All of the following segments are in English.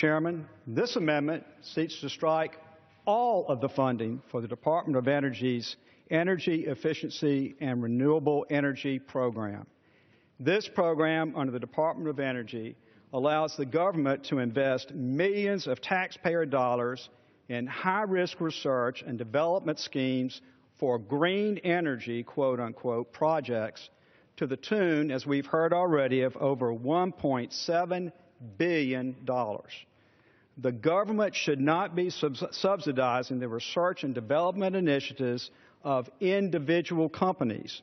Chairman, this amendment seeks to strike all of the funding for the Department of Energy's Energy Efficiency and Renewable Energy Program. This program under the Department of Energy allows the government to invest millions of taxpayer dollars in high-risk research and development schemes for green energy, quote-unquote, projects to the tune, as we've heard already, of over $1.7 billion. The government should not be subsidizing the research and development initiatives of individual companies.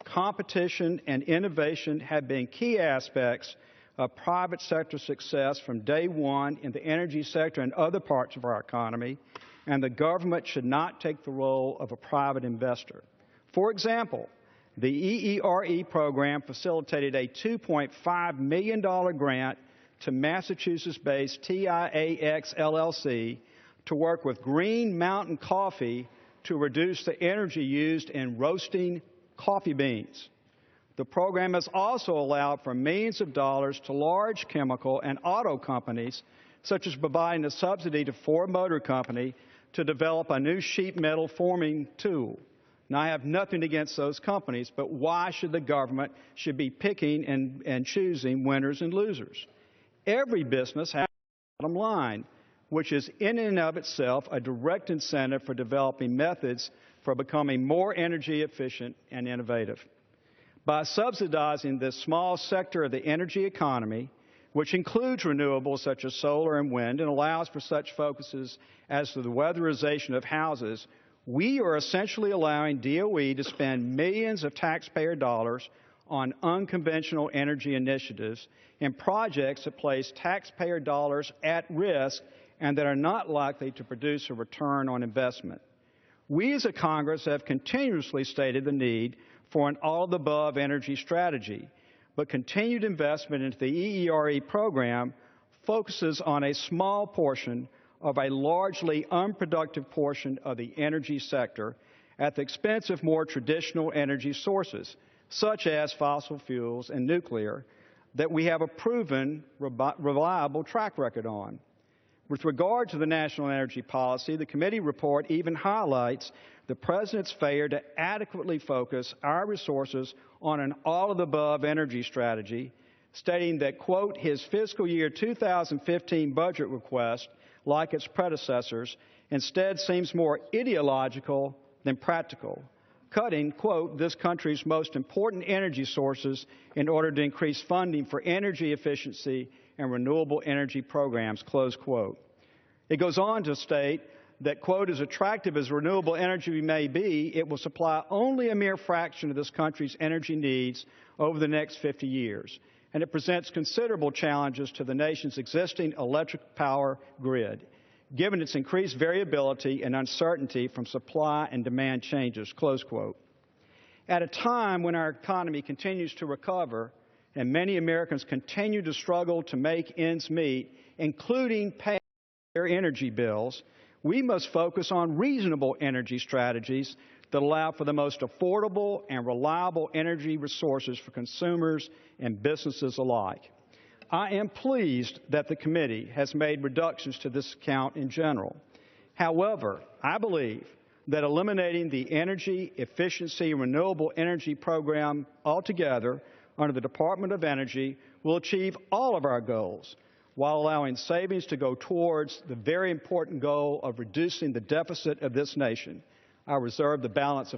Competition and innovation have been key aspects of private sector success from day one in the energy sector and other parts of our economy, and the government should not take the role of a private investor. For example, the EERE program facilitated a $2.5 million grant to Massachusetts-based TIAX LLC to work with Green Mountain Coffee to reduce the energy used in roasting coffee beans. The program has also allowed for millions of dollars to large chemical and auto companies, such as providing a subsidy to Ford Motor Company to develop a new sheet metal forming tool. Now, I have nothing against those companies, but why should the government be picking and choosing winners and losers? Every business has a bottom line, which is in and of itself a direct incentive for developing methods for becoming more energy efficient and innovative. By subsidizing this small sector of the energy economy, which includes renewables such as solar and wind and allows for such focuses as to the weatherization of houses, we are essentially allowing DOE to spend millions of taxpayer dollars on unconventional energy initiatives and projects that place taxpayer dollars at risk and that are not likely to produce a return on investment. We as a Congress have continuously stated the need for an all-of-the-above energy strategy, but continued investment into the EERE program focuses on a small portion of a largely unproductive portion of the energy sector at the expense of more traditional energy sources, such as fossil fuels and nuclear, that we have a proven, reliable track record on. With regard to the national energy policy, the committee report even highlights the President's failure to adequately focus our resources on an all-of-the-above energy strategy, stating that, quote, his fiscal year 2015 budget request, like its predecessors, instead seems more ideological than practical, cutting, quote, this country's most important energy sources in order to increase funding for energy efficiency and renewable energy programs, close quote. It goes on to state that, quote, as attractive as renewable energy may be, it will supply only a mere fraction of this country's energy needs over the next 50 years, and it presents considerable challenges to the nation's existing electric power grid, given its increased variability and uncertainty from supply and demand changes, close quote. At a time when our economy continues to recover and many Americans continue to struggle to make ends meet, including paying their energy bills, we must focus on reasonable energy strategies that allow for the most affordable and reliable energy resources for consumers and businesses alike. I am pleased that the committee has made reductions to this account in general. However, I believe that eliminating the Energy Efficiency and Renewable Energy Program altogether under the Department of Energy will achieve all of our goals, while allowing savings to go towards the very important goal of reducing the deficit of this nation. I reserve the balance of